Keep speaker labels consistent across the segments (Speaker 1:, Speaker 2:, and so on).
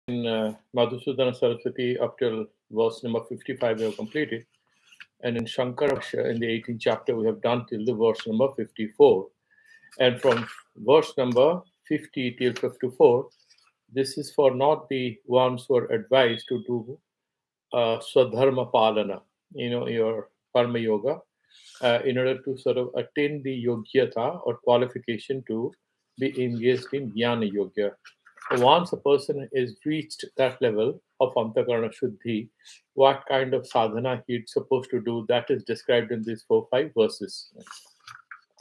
Speaker 1: In Madhusudana Saraswati, up till verse number 55, we have completed. And in Shankara Bhasya, in the 18th chapter, we have done till the verse number 54. And from verse number 50 till 54, this is for not the ones who are advised to do Swadharma Palana, your Karma Yoga, in order to sort of attain the Yogyata or qualification to be engaged in Jnana Yogya. Once a person is reached that level of Antakarana Shuddhi, what kind of sadhana he's supposed to do, that is described in these 4-5 verses.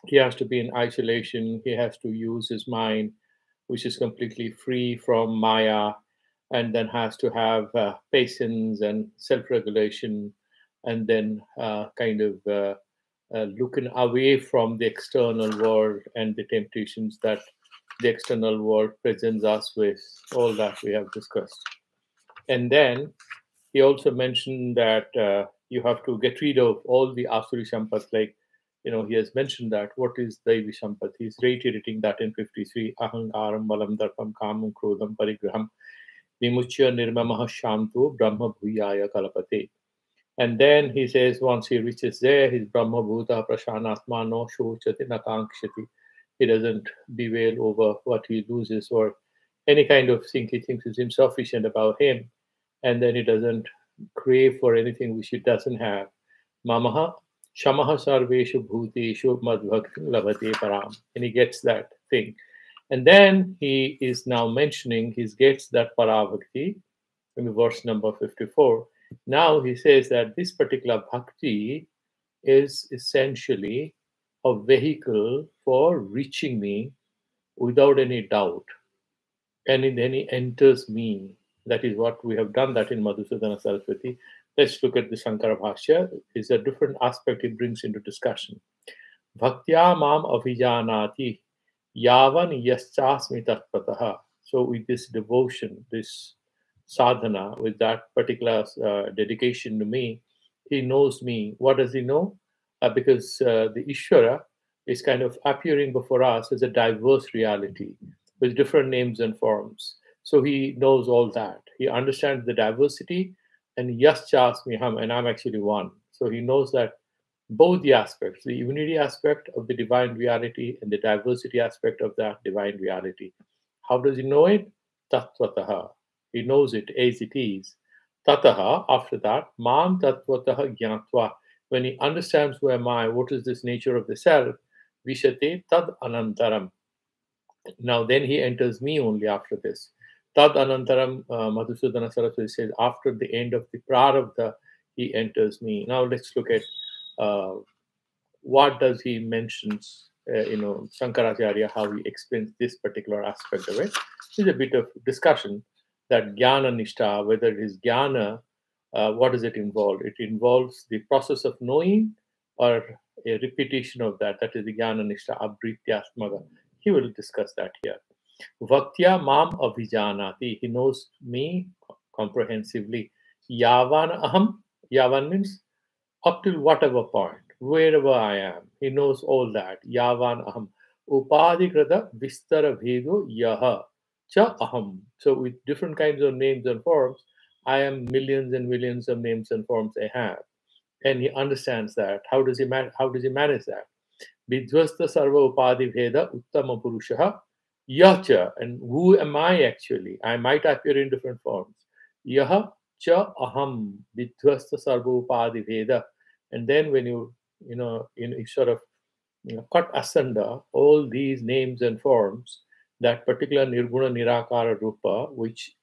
Speaker 1: He has to be in isolation, he has to use his mind, which is completely free from Maya, and then has to have patience and self-regulation, and then looking away from the external world and the temptations that the external world presents us with, all that we have discussed. And then he also mentioned that you have to get rid of all the Asuri Sampat, like, he has mentioned that what is Daivi Sampat. He's reiterating that in 53, Ahangaram, Balam, Darpam, Kamam, Krodham, Parigraham, Vimuchya, Nirmamaha, Shantu, Brahma, Bhuyaya, Kalapate. And then he says, once he reaches there, his Brahma Bhuta Prashanatma no Shochati Nakankshati. He doesn't bewail over what he loses or any kind of thing he thinks is insufficient about him. And then he doesn't crave for anything which he doesn't have. Mamaha Shamaha Sarveshu Bhuteshu Madhvakti Lavate Param. And he gets that thing. And then he is now mentioning he gets that Paravakti in verse number 54. Now he says that this particular bhakti is essentially a vehicle for reaching me without any doubt. And then he enters me. That is what we have done that in Madhusudana Saraswati. Let's look at the Shankara Bhasya. It's a different aspect he brings into discussion. Bhaktya mam avijanati yavan yaschasmi tatpataha. So with this devotion, this sadhana, with that particular dedication to me, he knows me. What does he know? Because the Ishvara is kind of appearing before us as a diverse reality with different names and forms. So he knows all that. He understands the diversity, and yaschasmi ham, and I'm actually one. So he knows that both the aspects, the unity aspect of the divine reality and the diversity aspect of that divine reality. How does he know it? Tattvataha. He knows it as it is. Tataha, after that, mam tattvataha jnatva. When he understands who am I, what is this nature of the self, vishate tad anantaram. Now then he enters me only after this. Tad anantaram, Madhusudana Saraswati says, after the end of the prarabdha, he enters me. Now let's look at what does he mentions, Shankaracharya, how he explains this particular aspect of it. There's a bit of discussion that jnana nishta, whether it is jnana, what does it involve? It involves the process of knowing or a repetition of that. That is the jnana nishta, abrityasmaga. He will discuss that here. Vaktya mam avijanati. He knows me comprehensively. Yavan aham. Yavan means up till whatever point, wherever I am. He knows all that. Yavan aham. Upadhikrata vistara bhedo yaha cha aham. So with different kinds of names and forms, I am millions and millions of names and forms I have. And he understands that. How does he manage that? Vidvasta sarva upadhi bheda uttama purushaha yacha. And who am I actually? I might appear in different forms. Yaha cha aham vidvasta sarva upadhi bheda. And then when you sort of cut asunder all these names and forms, that particular nirguna nirakara rupa, which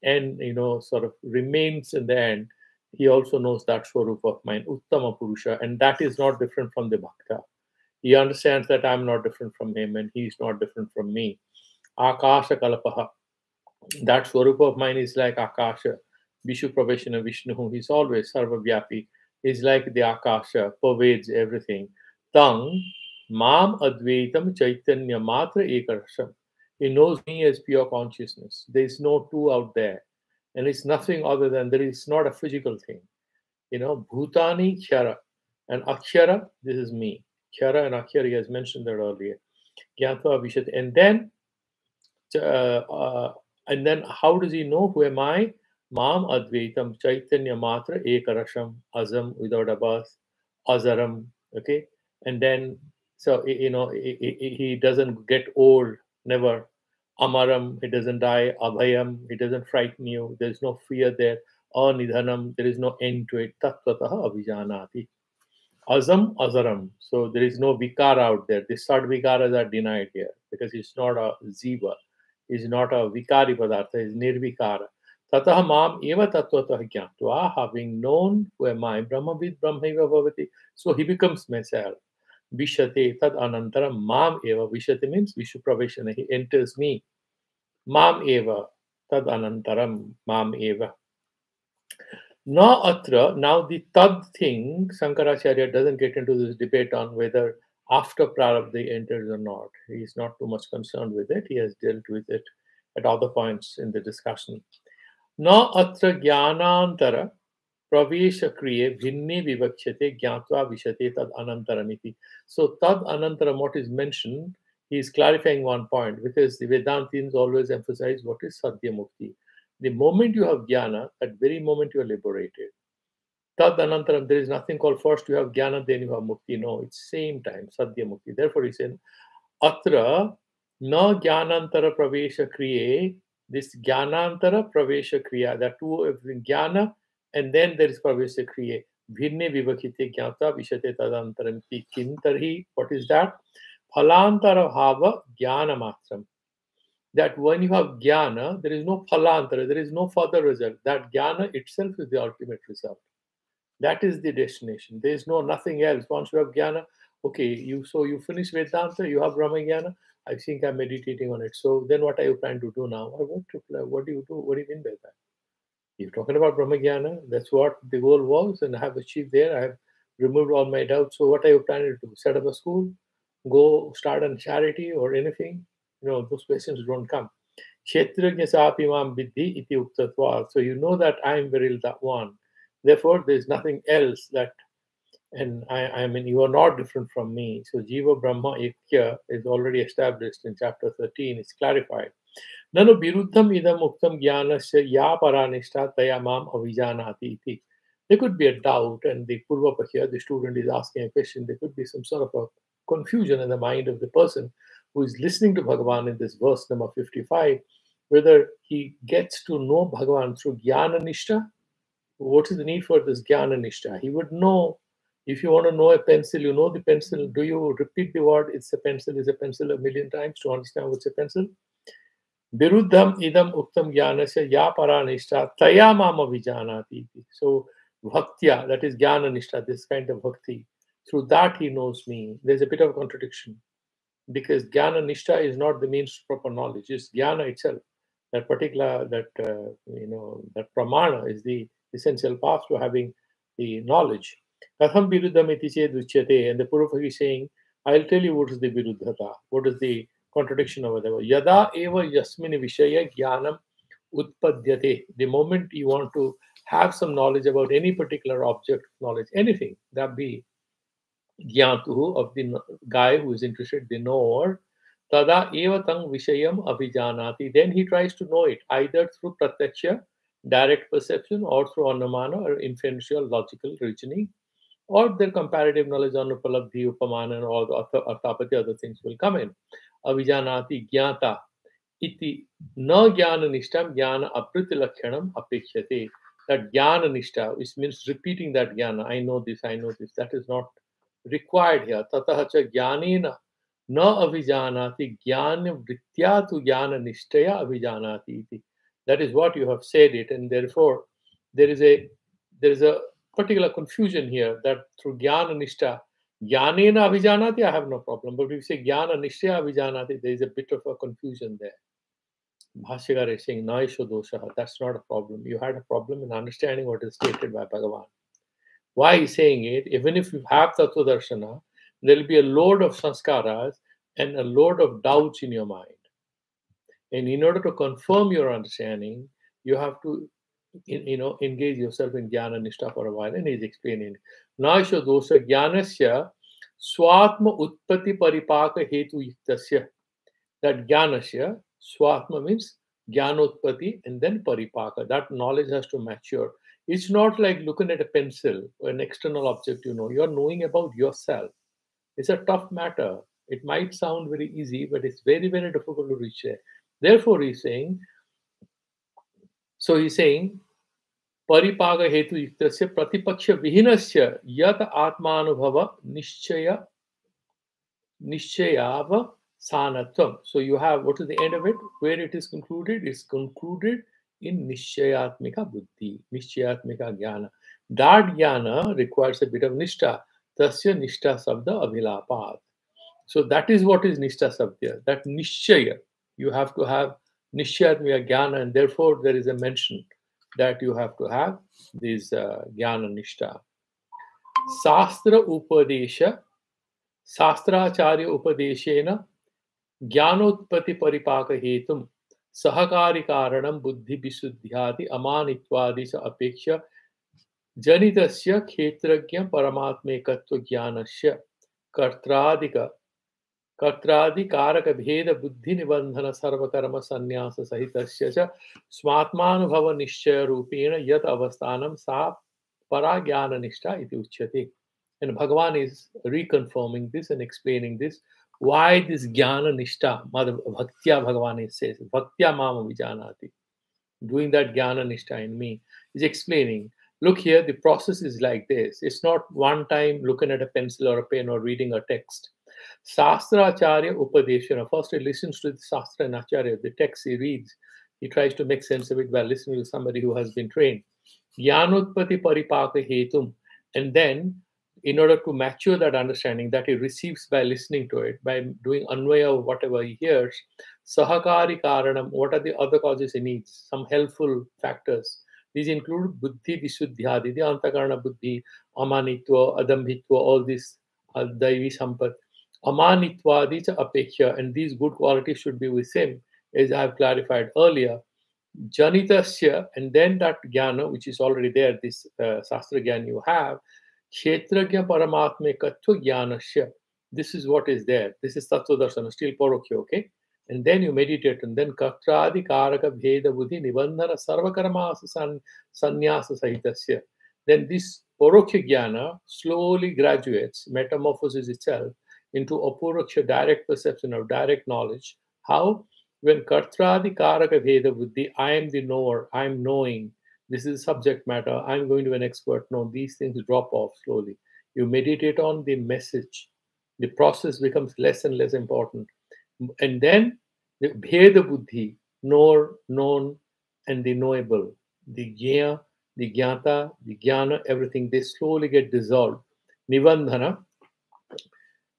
Speaker 1: sort of remains in the end, he also knows that swarupa of mine, uttama purusha, and that is not different from the bhakta. He understands that I'm not different from him and he's not different from me. Akasha kalapaha, that swarupa of mine is like Akasha. Vishu Praveshana Vishnu, he's always sarvavyapi. He's like the Akasha, pervades everything. Tang mam advaitam chaitanya matra ekarasham. He knows me as pure consciousness. There is no two out there. And it's nothing other than, there is not a physical thing. Bhutani khyara. And akhyara, this is me. Khyara and akhyara, he has mentioned that earlier. Gyatva vishat. And then And then how does he know? Who am I? Mam Advaitam Chaitanya Matra Ekarasham Azam without a bus, Azaram. Okay. And then, so, he doesn't get old, never. Amaram, he doesn't die. Abhayam, he doesn't frighten you. There's no fear there. Anidhanam, there is no end to it. Tattvataha Avijanati. Azam, Azaram. So there is no vikara out there. The third vikaras are denied here because it's not a ziva. It's not a vikari padartha. It's nirvikara. Tatah mam eva tattvataha jnatva, having known who am I, Brahmavid Brahmaiva bhavati. So he becomes myself. Vishate tad anantaram mam eva. Vishate means Vishupraveshana. He enters me. Mam eva tad anantaram mam eva. Now, atra, now the tad thing, Shankaracharya doesn't get into this debate on whether after prarabdha he enters or not. He is not too much concerned with it. He has dealt with it at other points in the discussion. Now, atra jnanantara pravesha kriye bhinne vivakshate jnatva vishate tad anantaramiti. So, tad anantaram, what is mentioned, he is clarifying one point because the Vedantins always emphasize what is sadhya mukti. The moment you have jnana, that very moment you are liberated. Tad anantaram, there is nothing called first you have jnana, then you have mukti. No, it's same time, sadhya mukti. Therefore, he said, atra na jnanantara pravesha kriye, this jnanantara pravesha kriya, that two of jnana, and then there is pravesha kriye. Bhinne vivakite jnata vishate tadantaram pi kintarhi. What is that? Phalantara bhava jnana matram. That when you have jnana, there is no phalantara, there is no further result. That jnana itself is the ultimate result. That is the destination. There is nothing else. Once you have jnana, okay, you finish Vedanta, you have Brahma jnana. I think I'm meditating on it. So then what are you planning to do now? Or what do you do? What do you mean by that? You're talking about Brahma jnana. That's what the goal was, and I have achieved there. I have removed all my doubts. So what are you planning to do? Set up a school? Go start a charity or anything? Those questions don't come. Kshetrajna sapi mam vidhi iti uktatva. So you know that I am very that one. Therefore, there is nothing else that, and I mean, you are not different from me. So Jiva Brahma Ekya is already established in chapter 13. It's clarified. Nanu biruddham idam uktam jnanasya ya paranishta taya mam avijanati iti. There could be a doubt, and the Purvapakya, the student is asking a question. There could be some sort of a confusion in the mind of the person who is listening to Bhagavan in this verse number 55, whether he gets to know Bhagavan through jnana nishta. What is the need for this jnana nishta? He would know. If you want to know a pencil, you know the pencil. Do you repeat the word, it's a pencil, a million times to understand what's a pencil? Viruddham idam uktam jnanasya ya paranishta taya mama vijanati. So bhaktya, that is jnana nishta, this kind of bhakti. Through that he knows me. There's a bit of contradiction because jnana nishta is not the means to proper knowledge. It's jnana itself. That particular, that pramana is the essential path to having the knowledge. Katham viruddham iti ched uchyate. And the Purvapakya is saying, I'll tell you what is the viruddhata, what is the contradiction over there. Yada eva yasmini vishaya jnanam utpadyate. The moment you want to have some knowledge about any particular object, knowledge, anything, that be jnatuhu, of the guy who is interested, the knower, tada eva tang vishayam avijanati. Then he tries to know it either through pratyaksha, direct perception, or through anumana or inferential logical reasoning, or their comparative knowledge on upalabdhi, upamana, and all the arthapati, other things will come in. Avijanati jnata iti na jnana nishtam jnana apriti lakshanam apekshate. That jnana nishta, which means repeating that jnana, I know this, that is not required here. Tataha cha jnanena na avijanati jnana vritya tu jnana nishtaya avijanati iti. That is what you have said it, and therefore there is a particular confusion here that through jnana nishta, jnanena avijanati, I have no problem. But if you say jnana nishtaya avijanati, there is a bit of a confusion there. Bhashyakara is saying, Naisho dosha, that's not a problem. You had a problem in understanding what is stated by Bhagavan. Why he's saying it? Even if you have Tattva Darshana, there will be a load of sanskaras and a load of doubts in your mind. And in order to confirm your understanding, you have to engage yourself in jnana nishta for a while. And he's explaining, Naisho dosha jnanasya swatma utpati paripaka hetu yuktasya. That jnanasya, swatma means Jnanotpati, and then paripaka. That knowledge has to mature. It's not like looking at a pencil or an external object, you're knowing about yourself. It's a tough matter. It might sound very easy, but it's very, very difficult to reach there. Therefore, he's saying, परिपाक हेतु युक्तस्य प्रतिपक्ष विहीनस्य यत आत्मानुभव निश्चयाव sanatvam. So you have, what is the end of it? Where it is concluded? It's concluded in nishchayatmika buddhi, nishchayatmika jnana. That jnana requires a bit of nishtha. Tasya nishtha sabda abhilapat. So that is what is nishtha sabda. That nishchaya. You have to have nishchayatmika jnana, and therefore there is a mention that you have to have this jnana nishtha. Sastra upadesha, शास्त्राचार्य उपदेशेन ज्ञानोत्पत्ति परिपाक हेतुम सहकारी कारणम बुद्धि विशुद्ध्यादि अमानित्वादि च अपेक्ष जनितस्य क्षेत्रज्ञ परमात्मेकत्व ज्ञानस्य कर्त्रादि कारक भेद बुद्धि निबंधन सर्वकर्म संन्यास सहितस्य च स्वात्मानुभव निश्चय रूपेण यत अवस्थानं सा परा ज्ञान निष्ठा इति उच्यते. And Bhagavan is reconfirming this and explaining this. Why this jnana nishtha? Bhaktya Bhagavan says, Bhaktya mama vijanati. Doing that jnana nishtha in me is explaining. Look here, the process is like this. It's not one time looking at a pencil or a pen or reading a text. Sastra Acharya Upadeshana. First he listens to the Sastra and Acharya, the text he reads. He tries to make sense of it by listening to somebody who has been trained. Jnanotpati paripaka hetum. And then, in order to mature that understanding that he receives by listening to it, by doing anvaya of whatever he hears, sahakari karanam, what are the other causes he needs? Some helpful factors. These include buddhi visuddhyadi, the antakarana buddhi, amanitva, adambhitva, all these daivi sampat. Amanitwadi cha apeksha, and these good qualities should be with him, as I have clarified earlier. Janitasya, and then that jnana, which is already there, this sastra jnana you have, Kshetragya Paramatmekatva Jnanasya. This is what is there. This is Tattva Darsana, still Parokya, okay? And then you meditate, and then Katradi Karaka Bheda Buddhi Nibandhana Sarvakarmasa Sannyasa Sahitasya. Then this Parokya Jnana slowly graduates, metamorphoses itself into Apuraksha, direct perception or direct knowledge. How? When Kartradi Karaka Bheda Buddhi, I am the knower, I am knowing. This is subject matter. I'm going to be an expert. No, these things drop off slowly. You meditate on the message. The process becomes less and less important. And then the Bheda Buddhi, knower, known, and the knowable. The Jnana, the Jnata, the Jnana, everything, they slowly get dissolved. Nibandhana.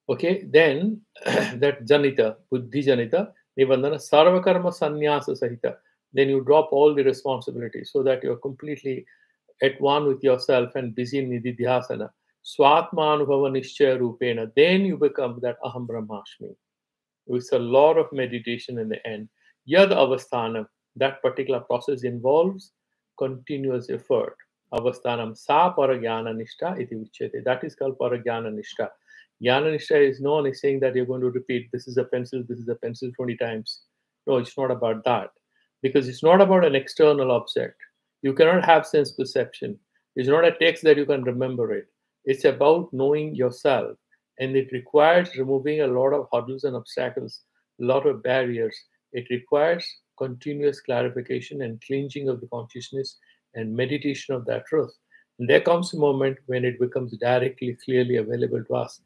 Speaker 1: Okay, then that Janita, Buddhi Janita, Nibandhana, Sarvakarma Sannyasa Sahita. Then you drop all the responsibilities so that you're completely at one with yourself and busy in nididhyasana. Swatmanubhava nishchaya rupena. Then you become that aham brahmasmi. It's a lot of meditation in the end. Yad avasthanam. That particular process involves continuous effort. Avasthanam sa paragyana nishtha iti uchyate. That is called paragyana nishtha. Jnana nishtha is known as saying that you're going to repeat, this is a pencil 20 times. No, it's not about that. Because it's not about an external object. You cannot have sense perception. It's not a text that you can remember it. It's about knowing yourself. And it requires removing a lot of hurdles and obstacles, a lot of barriers. It requires continuous clarification and cleansing of the consciousness and meditation of that truth. And there comes a moment when it becomes directly, clearly available to us.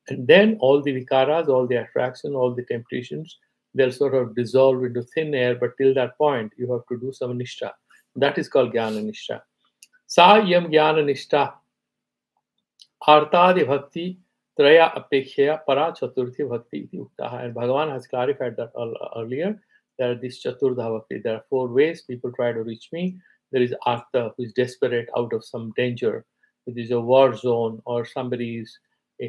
Speaker 1: And then all the vikaras, all the attraction, all the temptations, they'll sort of dissolve into thin air, but till that point, you have to do some nishtha. That is called jnana nishtha. Sa yam jnana nishtha artadi bhakti traya apekshaya para chaturthi bhakti iti uktaha. And Bhagavan has clarified that earlier. There are these chaturtha bhakti. There are 4 ways people try to reach me. There is artha, who is desperate out of some danger. It is a war zone, or somebody is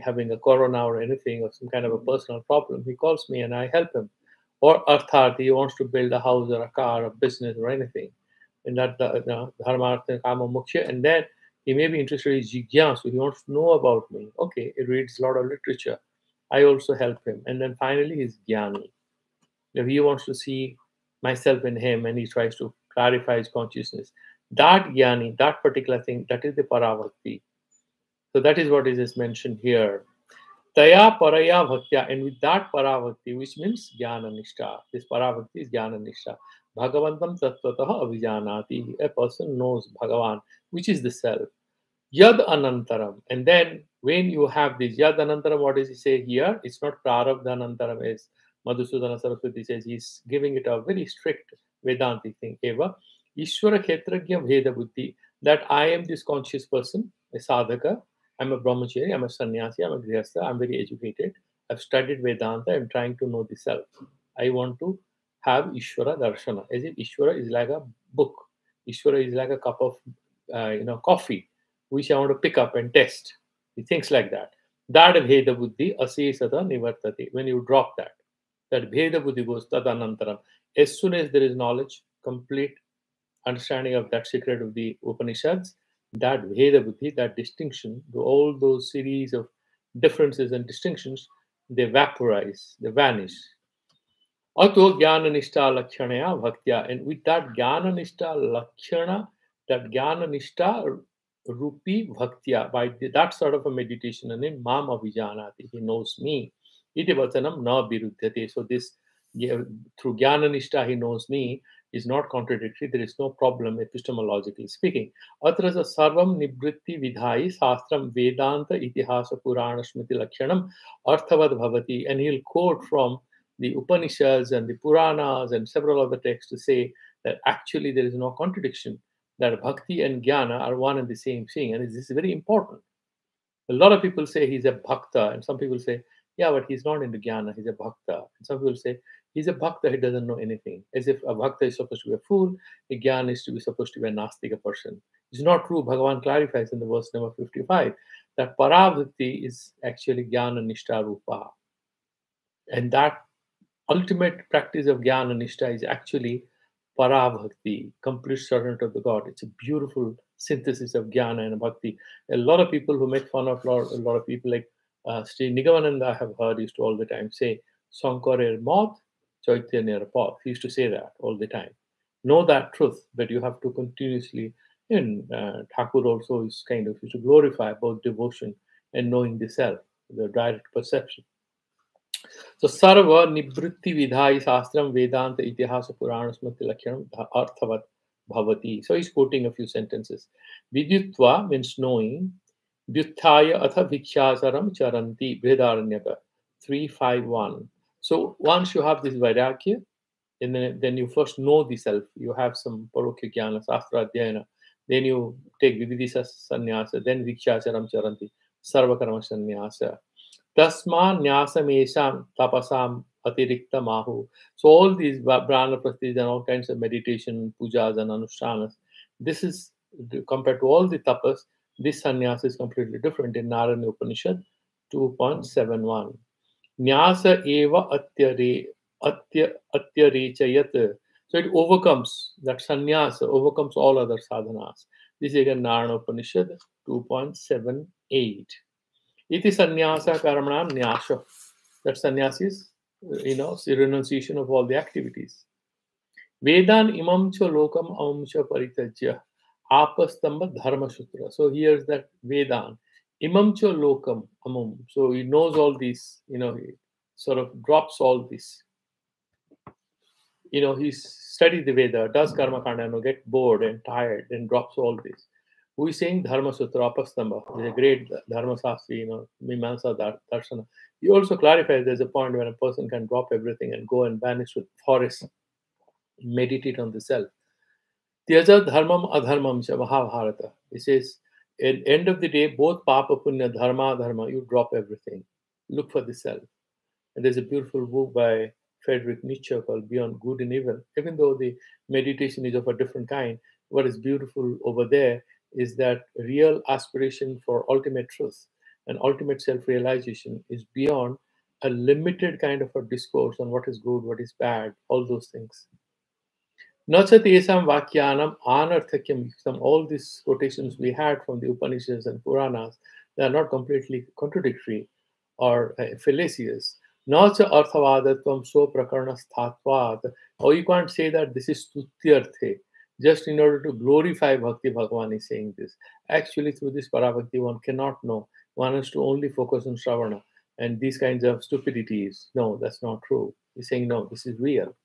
Speaker 1: having a corona or anything, or some kind of a personal problem. He calls me and I help him. Or arthat, he wants to build a house or a car or business or anything. And that dharma, artha, kama, moksha. And then he may be interested in jigyansu. He wants to know about me. Okay, he reads a lot of literature. I also help him. And then finally, he's jnani. If he wants to see myself in him, and he tries to clarify his consciousness. That jnani, that particular thing, that is the paravakti. So that is what is mentioned here. Taya paraya bhaktya, and with that paravakti, which means jnana nishta. This paravakti is jnana nishta. Bhagavantam tattvataha avijanati. A person knows Bhagavan, which is the self. Yad anantaram. And then when you have this yad anantaram, what does he say here? It's not prarabdha anantaram, as Madhusudana Saraswati says. He's giving it a very strict Vedantic thing. Eva Ishvara Khetragya Veda Buddhi. That I am this conscious person, a sadhaka. I'm a brahmachari, I'm a sannyasi, I'm a grihastha, I'm very educated. I've studied Vedanta, I'm trying to know the self. I want to have Ishvara Darshana. As if Ishvara is like a book. Ishvara is like a cup of coffee which I want to pick up and test. He thinks like that. That Bheda Buddhi asesata nivartati. When you drop that Bheda Buddhi goes tadanantaram. As soon as there is knowledge, complete understanding of that secret of the Upanishads, that Bheda Buddhi, that distinction, all those series of differences and distinctions, they vaporize, they vanish. Ato jnana nishta lakshanaya bhaktya. And with that jnana nishta lakshana, that jnana nishta rupi bhaktya, by that sort of a meditation, and in mam avijanati, he knows me. Iti vatanam na viruddhate. So this, through jnana nishta, he knows me, is not contradictory. There is no problem epistemologically speaking. Atrasa sarvam nibritti vidhai sastram vedanta itihasa purana smriti lakshanam arthavad bhavati. And he'll quote from the Upanishads and the Puranas and several other texts to say that actually there is no contradiction, that bhakti and jnana are one and the same thing. And this is very important. A lot of people say he's a bhakta, and some people say, yeah, but he's not into jnana, he's a bhakta. And some people say, he's a bhakta, he doesn't know anything. As if a bhakta is supposed to be a fool, a jnana is supposed to be a nastika person. It's not true. Bhagavan clarifies in the verse number 55 that paravritti is actually jnana nishta rupa. And that ultimate practice of jnana nishta is actually parabhakti, complete surrender of the God. It's a beautiful synthesis of jnana and bhakti. A lot of people who make fun of a lot of people, like Sri Nigamananda, I have heard, used to all the time say, Sankara moth, Chaitanya path. He used to say that all the time. Know that truth, but you have to continuously, and Thakur also is kind of used to glorify both devotion and knowing the self, the direct perception. So Sarva Nivritti Vidhai Sastram Vedanta Itihasa Purana Smriti Lakshanam Arthavat Bhavati. So he's quoting a few sentences. Vidyutva means knowing. Vyuthaya Atha Vikshasaram Charanti Vedaranyaka 351. So once you have this Vairagya, and then you first know the self. You have some Parokya Jnana, Sastra Adhyayana. Then you take Vividisa Sannyasa, then Vikshasaram Charanti, Sarva Karma Sannyasa. Tasma Nyasamesham Tapasam Atirikta Mahu. So all these Brahma Prasthis and all kinds of meditation, pujas and anushtanas, this is compared to all the tapas, this sannyasa is completely different in Narayana Upanishad 2.71. Nyasa eva atyarechayat. So it overcomes, that sannyasa overcomes all other sadhanas. This is again Narayana Upanishad 2.78. Iti sannyasa karmanam nyasha. That sannyasa is, renunciation of all the activities. Vedan imam cha lokam amam cha paritajya apastamba dharma sutra. So here's that Vedan. Imam cha lokam amam. So he knows all these, he sort of drops all this. He studies the Veda, does karma kanda, get bored and tired and drops all this. Who is saying Dharma Sutra Apastamba? There's a great Dharma Sastri, Mimamsa Darshana. He also clarifies there's a point when a person can drop everything and go and vanish with forest, meditate on the self. Tyaja Dharmam Adharmam cha Mahabharata. He says, at the end of the day, both Papa Punya, Dharma, Dharma, you drop everything. Look for the self. And there's a beautiful book by Friedrich Nietzsche called Beyond Good and Evil. Even though the meditation is of a different kind, what is beautiful over there is that real aspiration for ultimate truth and ultimate self-realization is beyond a limited kind of a discourse on what is good, what is bad, all those things. Nachatesam Vakyanam Anarthakyam Yuktam. All these quotations we had from the Upanishads and Puranas, they are not completely contradictory or fallacious. Nacha arthavadatvam so prakarna sthatvat. Or you can't say that this is stutyarthe, just in order to glorify Bhakti. Bhagavan is saying this. Actually, through this Parabhakti, one cannot know. One has to only focus on Shravana. And these kinds of stupidities, no, that's not true. He's saying, no, this is real.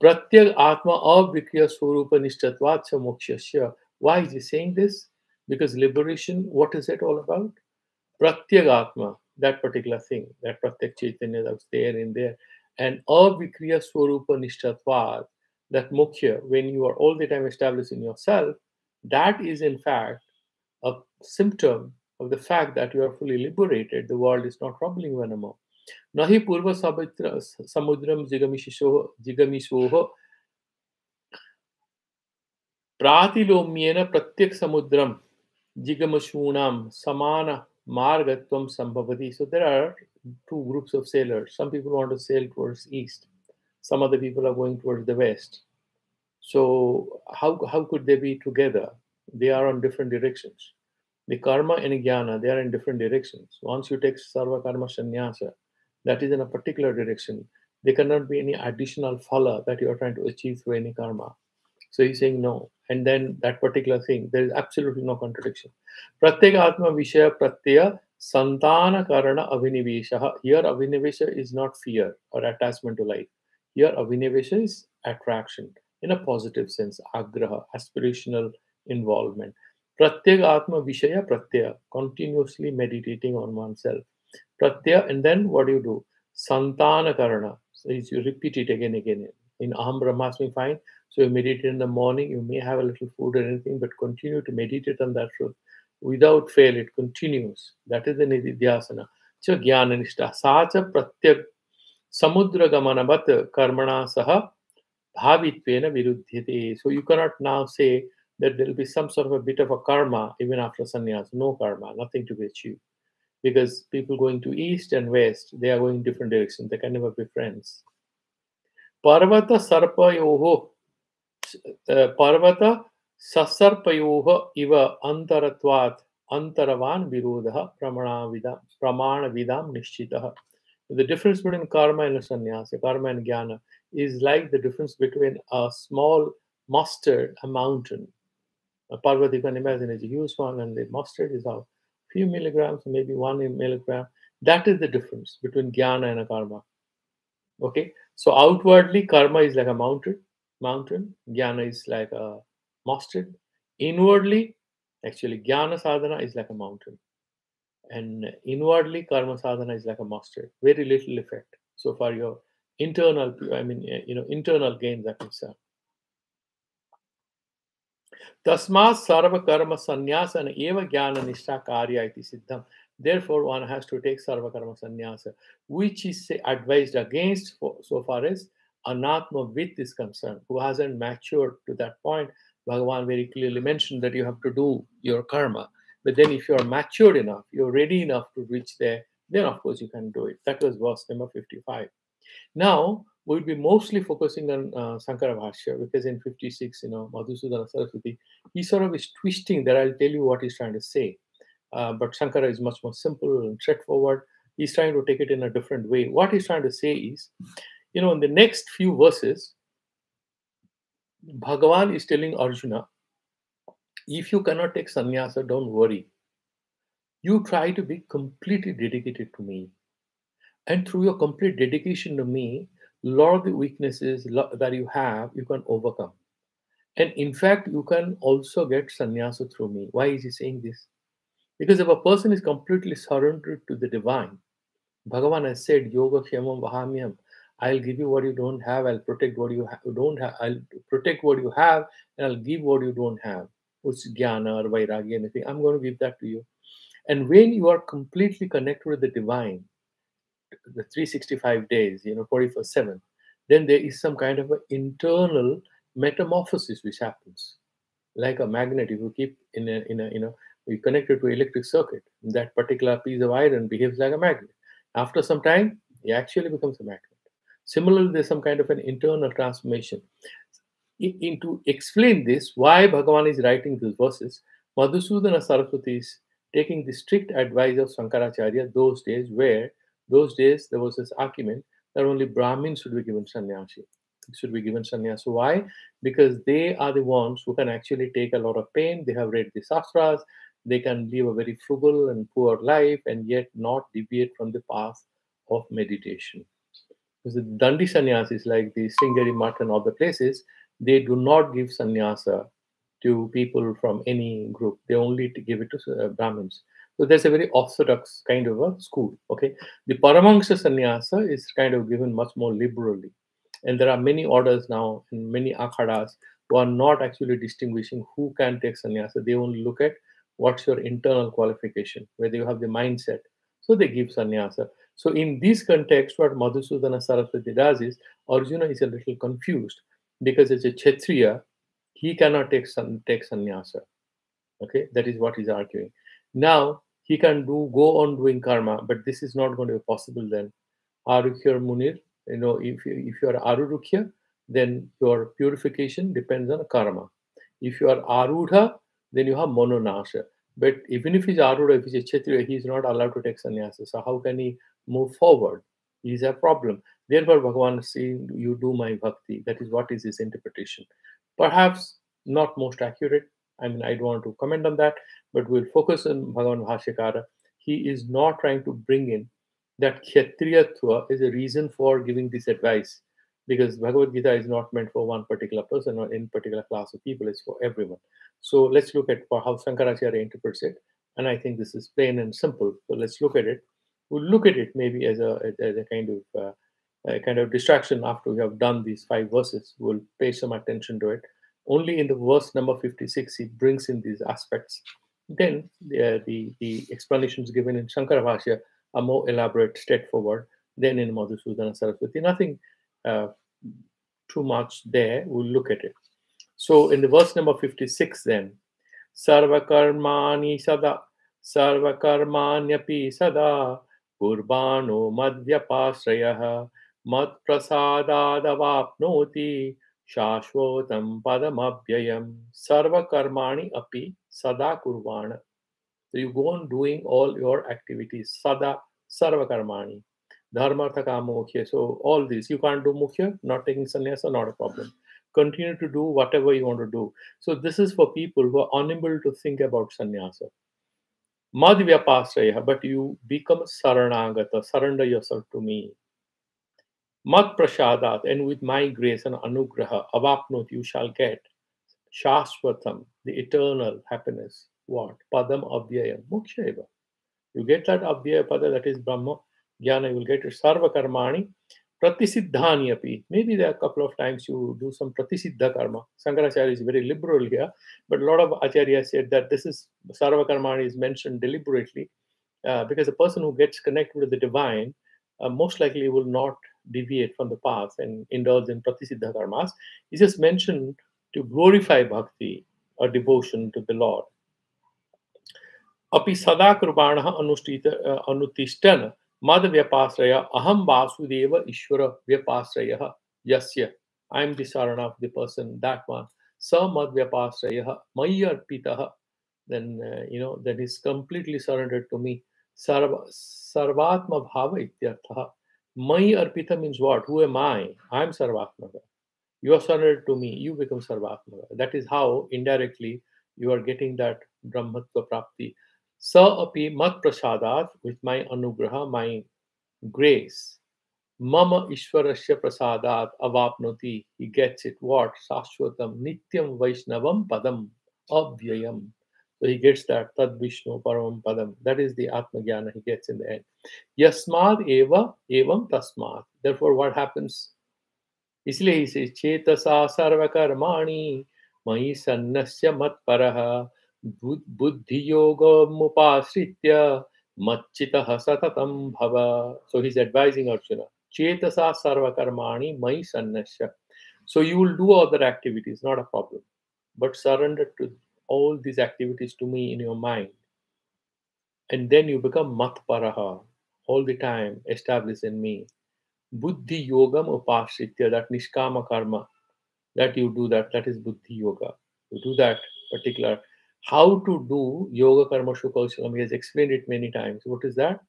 Speaker 1: Pratyag Atma Avikriya Swarupa Nishthatvat Mokshasya. Why is he saying this? Because liberation, what is it all about? Pratyag Atma, that particular thing, that Pratyak Chaitanya that's there in there. And Avikriya Swarupa Nishthatvat, that Moksha, when you are all the time established in yourself, that is in fact a symptom of the fact that you are fully liberated. The world is not troubling you anymore. Nahi purva samudram jigamishoho pratilomyena pratyak samudram jigamashunam samana margatvam sambhavati. So there are two groups of sailors. Some people want to sail towards east. Some other people are going towards the west. So how could they be together? They are on different directions. The karma and jnana, they are in different directions. Once you take sarva karma sannyasa, that is in a particular direction. There cannot be any additional phala that you are trying to achieve through any karma. So he's saying no. And then that particular thing, there is absolutely no contradiction. Pratyeka atma vishaya pratyaya santana karana avinivesha. Here avinivesha is not fear or attachment to life. Here avinivesha is attraction in a positive sense, agraha, aspirational involvement. Pratyeka atma vishaya pratyaya, continuously meditating on oneself. Pratyaya, and then what do you do? Santana karana. So you repeat it again and again. In Aham Brahmasmi, fine. So you meditate in the morning, you may have a little food or anything, but continue to meditate on that truth. Without fail, it continues. That is the nididhyasana. Cha jnana nishta. Sacha pratyak samudra gamanavat karmana saha bhavitvena viruddhyate. So you cannot now say that there will be some sort of a bit of a karma even after sannyas. No karma, nothing to be achieved. Because people going to east and west, they are going different directions. They can never be friends. Parvata sarpayoho Parvata sasarpayoha iva antaratvat antaravan virodha pramana vidam nishchitaha. The difference between karma and sannyasa, karma and jnana, is like the difference between a small mustard, a mountain. A Parvata, you can imagine, is a huge one, and the mustard is a few milligrams, maybe 1 milligram. That is the difference between jnana and a karma. Okay, so outwardly, karma is like a mountain. Jnana is like a mustard. Inwardly, actually, jnana sadhana is like a mountain, and inwardly, karma sadhana is like a mustard. Very little effect. So far, your internal, internal gains are concerned. Tasmat sarva karma sannyasana eva jnana nishta karya iti siddham. Therefore, one has to take sarva karma sannyasa, which is advised against so far as anatma with is concerned, who hasn't matured to that point. Bhagavan very clearly mentioned that you have to do your karma. But then if you are matured enough, you're ready enough to reach there, then of course you can do it. That was verse number 55. Now, we'll be mostly focusing on Shankara Bhasya, because in 56, Madhusudana Saraswati, he sort of is twisting that. I'll tell you what he's trying to say. But Shankara is much more simple and straightforward. He's trying to take it in a different way. What he's trying to say is, in the next few verses, Bhagavan is telling Arjuna, if you cannot take sannyasa, don't worry. You try to be completely dedicated to me. And through your complete dedication to me, a lot of the weaknesses that you have, you can overcome. And in fact, you can also get sannyasa through me. Why is he saying this? Because if a person is completely surrendered to the divine, Bhagavan has said, Yoga Khyamam Vahamyam, I'll give you what you don't have, I'll protect what you don't have, I'll protect what you have, and I'll give what you don't have. Which is jnana or vairagya, anything. I'm going to give that to you. And when you are completely connected with the divine, the 365 days, 24/7, then there is some kind of an internal metamorphosis which happens. Like a magnet, if you keep you connect it to electric circuit, that particular piece of iron behaves like a magnet. After some time, it actually becomes a magnet. Similarly, there's some kind of an internal transformation. To explain this, why Bhagavan is writing these verses, Madhusudana Saraswati is taking the strict advice of Shankaracharya those days, where Those days, there was this argument that only Brahmins should be given sannyasi. Should be given sannyas. Why? Because they are the ones who can actually take a lot of pain. They have read the sastras. They can live a very frugal and poor life and yet not deviate from the path of meditation. Because the Dandi sannyasis, like the Sringeri Mutt and other places, they do not give sannyasa to people from any group. They only give it to Brahmins. So there's a very orthodox kind of a school. Okay, the Paramahansa sannyasa is kind of given much more liberally, and there are many orders now and many akhadas who are not actually distinguishing who can take sannyasa. They only look at what's your internal qualification, whether you have the mindset. So they give sannyasa. So in this context, what Madhusudana Saraswati does is Arjuna is a little confused because as a Kshatriya, he cannot take sannyasa. Okay, that is what he's arguing. Now he can go on doing karma, but this is not going to be possible then. Arukya or Munir, if you are Arurukya, then your purification depends on karma. If you are Arudha, then you have mononasha. But even if he's Arudha, if he's a Kshatriya, he's not allowed to take sannyasa. So how can he move forward? He's a problem. Therefore, Bhagavan is saying, you do my bhakti. That is what is his interpretation. Perhaps not most accurate. I mean, I don't want to comment on that, but we'll focus on Bhagavan Bhashyakara. He is not trying to bring in that Kshatriyatva is a reason for giving this advice, because Bhagavad Gita is not meant for one particular person or in particular class of people, it's for everyone. So let's look at how Shankaracharya interprets it. And I think this is plain and simple. So let's look at it. We'll look at it maybe as a kind of distraction after we have done these 5 verses. We'll pay some attention to it. Only in the verse number 56, he brings in these aspects. Then the explanations given in Shankara Bhasya are more elaborate, straightforward than in Madhusudana Saraswati. Nothing too much there. We'll look at it. So in the verse number 56 then, Sarvakarmani sada, Sarvakarmanyapi sada, Kurbano madhyapasrayah, Mad prasadadavapnoti, Shashvotam padamabhyayam, Sarvakarmani api sada kurvana. So you go on doing all your activities, sada, sarvakarmani, dharmartha kama. So all these, you can't do mukhya, not taking sannyasa, not a problem. Continue to do whatever you want to do. So this is for people who are unable to think about sannyasa. Madhyapasraya, but you become saranagata, surrender yourself to me. Mat prashadat, and with my grace and anugraha, avapnot, you shall get shashvatam, the eternal happiness. What? Padam avyayam, mokshaiva. You get that Abhyaya Pada, that is Brahma Jnana, you will get it. Sarva Karmani, Pratisiddhani api. Maybe there are a couple of times you do some Pratisiddha karma. Shankaracharya is very liberal here, but a lot of Acharyas said that this is Sarva Karmani is mentioned deliberately because the person who gets connected with the divine most likely will not deviate from the path and indulge in Pratisiddha karmas. He just mentioned to glorify bhakti or devotion to the Lord. अपि सदा कृपाणः अनुतिष्ठन् मद व्यपाश्रय अहम वासुदेव ईश्वर व्यपाश्रयः यस्य. I am the sarana of the person, that one. Sa mad vyapasrayah mayi arpitah. Then then he's completely surrendered to me. Sarvatma bhava ityartha. Mayi arpita means what? Who am I? I am sarvatma. You are surrendered to me. You become sarvatma. That is how indirectly you are getting that brahmatva prapti. Sa api mat prasadat, with my anugraha, my grace. Mama Ishwarasya prasadat avapnoti, he gets it. What? Sashwatam nityam vaishnavam padam avyayam. So he gets that tad vishnu param padam. That is the atmajnana he gets in the end. Yasmad eva evam tasmad. Therefore, what happens? इसलिए he says चेतसा सर्वकर्माणि मयि सन्नस्य मत्परः बुद्धियोगमुपाश्रित्य मच्चितः सततं भव. So he's advising Arjuna. Chetasa sarvakarmani mai sannasya. So you will do other activities, not a problem. But surrender to all these activities to me in your mind. And then you become matparaha, all the time established in me. Buddhi yogam upashritya, that nishkama karma, that you do that is buddhi yoga. You do that particular. How to do yoga karma shukausalam, he has explained it many times. What is that?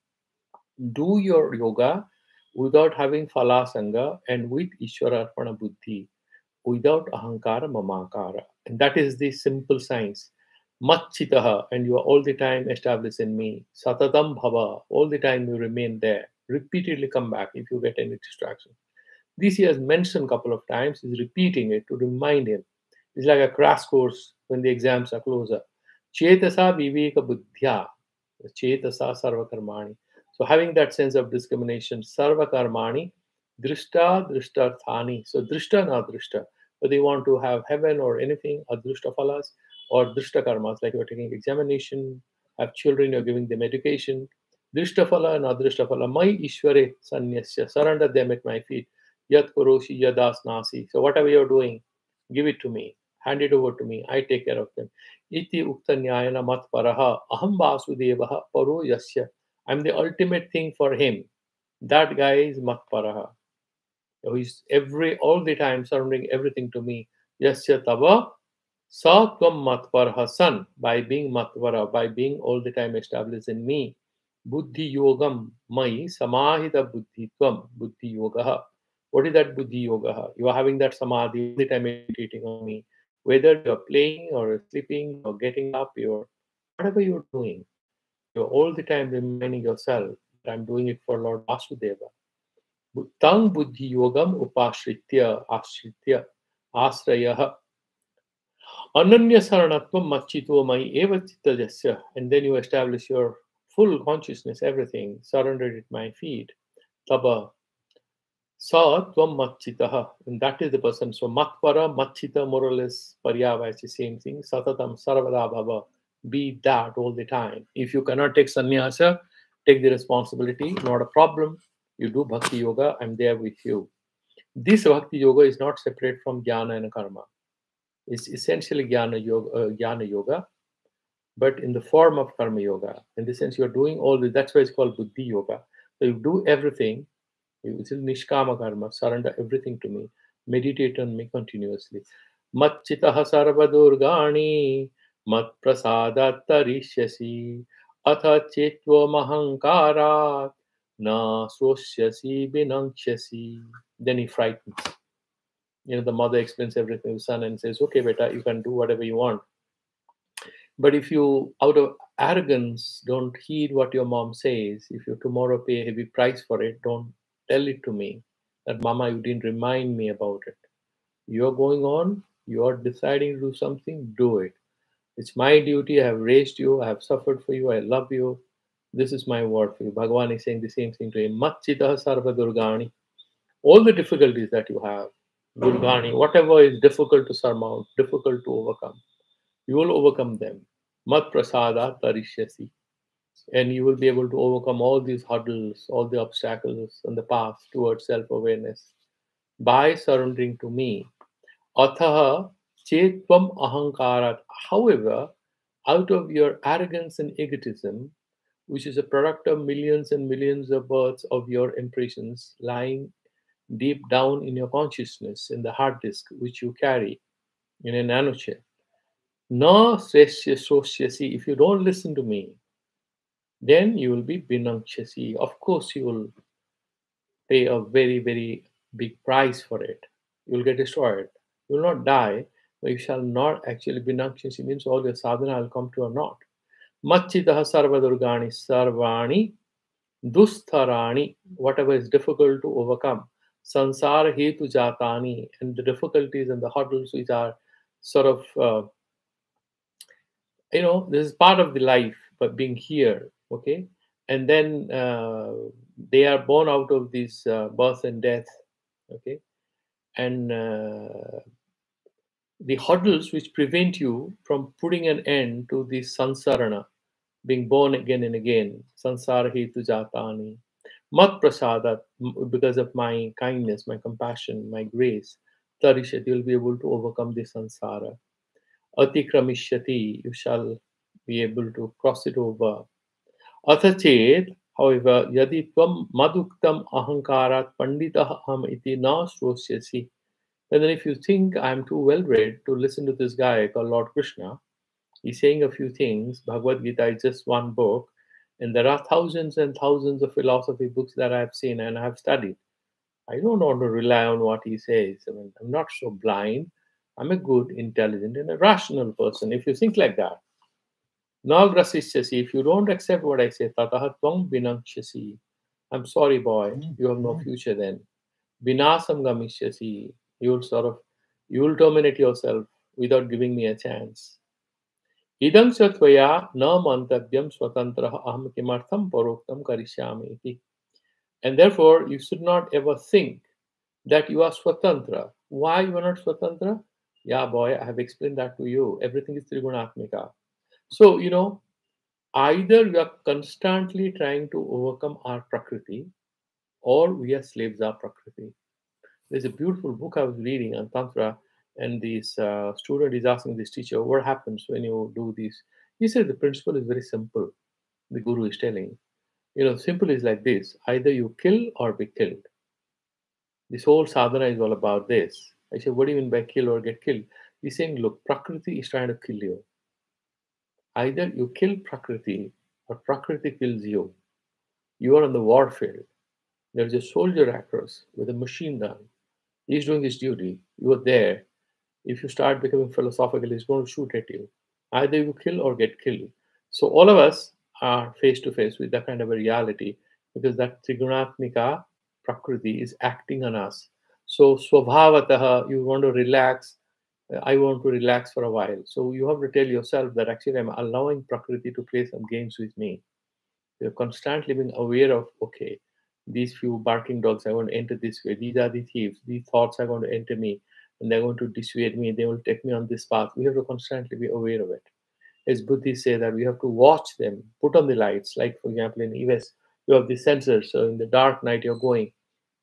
Speaker 1: Do your yoga without having phalasanga and with Ishvara Arpana Buddhi, without ahankara mamakara. And that is the simple science. Machitaha, and you are all the time established in me. Satatam bhava, all the time you remain there. Repeatedly come back if you get any distraction. This he has mentioned a couple of times. He's repeating it to remind him. It's like a crash course when the exams are closer. Chetasa viveka buddhya. Chetasa sarvakarmani. So having that sense of discrimination, sarvakarmani, drishta, drishtarthani. So drishta, na drishta. Whether you want to have heaven or anything, or drishta phalas, or drishta karmas, like you're taking examination, have children, you're giving them education. Drishta phala and adrishta phala. Mai ishware sanyasya. Surrender them at my feet. Yat koroshi yadas nasi. So whatever you're doing, give it to me. Hand it over to me. I take care of them. Iti uktanyayana mat paraha aham vasudevaha paro yasya. I'm the ultimate thing for him. That guy is mat paraha. He's all the time surrendering everything to me. Yasya tava sa tvam matvarha san. By being matvara, by being all the time established in me. Buddhi yogam mai samahita buddhi tvam buddhi yogaha. What is that buddhi yogaha? You are having that samadhi all the time meditating on me. Whether you're playing or sleeping or getting up, you're whatever you're doing, you're all the time reminding yourself that I'm doing it for Lord Vasudeva. Tang buddhi yogam ashritya asrayah ananya saranatvam machito mai eva chitta. And then you establish your full consciousness, everything surrendered at my feet. Taba sa tvam machitaha, and that is the person. So matvara machita more or less paryava is the same thing. Satatam sarvada bhava, be that all the time. If you cannot take sannyasa, take the responsibility, not a problem. You do bhakti yoga, I'm there with you. This bhakti yoga is not separate from jnana and karma. It's essentially jnana yoga, but in the form of karma yoga. In the sense, you're doing all this. That's why it's called buddhi yoga. So you do everything. It's nishkama karma. Surrender everything to me. Meditate on me continuously. Mat chitaha sarva durgani mat prasadat tarishyasi atha chetva mahankarat na sosyasi binangshasi. Then he frightens. The mother explains everything to the son and says, okay, beta, you can do whatever you want. But if you, out of arrogance, don't heed what your mom says, if you tomorrow pay a heavy price for it, don't tell it to me that, Mama, you didn't remind me about it. You're going on, you're deciding to do something, do it. It's my duty. I have raised you, I have suffered for you, I love you. This is my word for you. Bhagavan is saying the same thing to him. Machitaha sarva durgani. All the difficulties that you have, durgani, whatever is difficult to surmount, difficult to overcome, you will overcome them. Mat prasada tarishyasi. And you will be able to overcome all these hurdles, all the obstacles on the path towards self-awareness by surrendering to me. Athaha chetvam ahankarat. However, out of your arrogance and egotism, which is a product of millions and millions of births of your impressions lying deep down in your consciousness, in the hard disk which you carry in a nanochip. No sresya, if you don't listen to me, then you will be binangshasi. Of course, you will pay a very, very big price for it. You will get destroyed. You will not die, but you shall not actually binangshasi means all your sadhana will come to a naught. Machitaha sarva durgani sarvani dustharani, whatever is difficult to overcome. Sansara hetu jatani, and the difficulties and the hurdles which are sort of this is part of the life, but being here, okay. And then they are born out of this birth and death, okay. And the hurdles which prevent you from putting an end to this sansarana, being born again and again, sansara hetu jatani, mat prasadat, because of my kindness, my compassion, my grace, tarishat, you will be able to overcome this sansara. Atikramishati, you shall be able to cross it over. Athachet, however, yadi tvam maduktam ahankarat panditah aham iti na srosyasi. And then if you think I'm too well read to listen to this guy called Lord Krishna, he's saying a few things. Bhagavad Gita is just one book. And there are thousands and thousands of philosophy books that I have seen and I have studied. I don't want to rely on what he says. I mean, I'm not so blind. I'm a good, intelligent, and a rational person. If you think like that, Nagrasishyasi, if you don't accept what I say, tataha tvam vinakshasi. I'm sorry, boy, you have no future then. Vinasam gamishyasi. You'll terminate yourself without giving me a chance. Idam satvaya na mantavyam swatantraha aham kimartham paroktam karishyami iti. And therefore, you should not ever think that you are swatantra. Why you are not swatantra? Yeah, boy, I have explained that to you. Everything is trigunatmika. So, either we are constantly trying to overcome our prakriti or we are slaves of prakriti. There's a beautiful book I was reading on Tantra, and this student is asking this teacher, what happens when you do this? He said the principle is very simple. The guru is telling, simple is like this: either you kill or be killed. This whole sadhana is all about this. I said, what do you mean by kill or get killed? He's saying, look, Prakriti is trying to kill you. Either you kill Prakriti or Prakriti kills you. You are on the war field. There's a soldier across with a machine gun. He's doing his duty. You are there. If you start becoming philosophical, he's going to shoot at you. Either you kill or get killed. So all of us are face to face with that kind of a reality because that Trigunatmika Prakriti is acting on us. So Swabhavataha, you want to relax. I want to relax for a while. So you have to tell yourself that actually I'm allowing Prakriti to play some games with me. You're constantly being aware of, okay, these few barking dogs are going to enter this way. These are the thieves. These thoughts are going to enter me and they're going to dissuade me. They will take me on this path. We have to constantly be aware of it. As Buddhists say that we have to watch them, put on the lights. Like, for example, in US, you have the sensors. So in the dark night, you're going.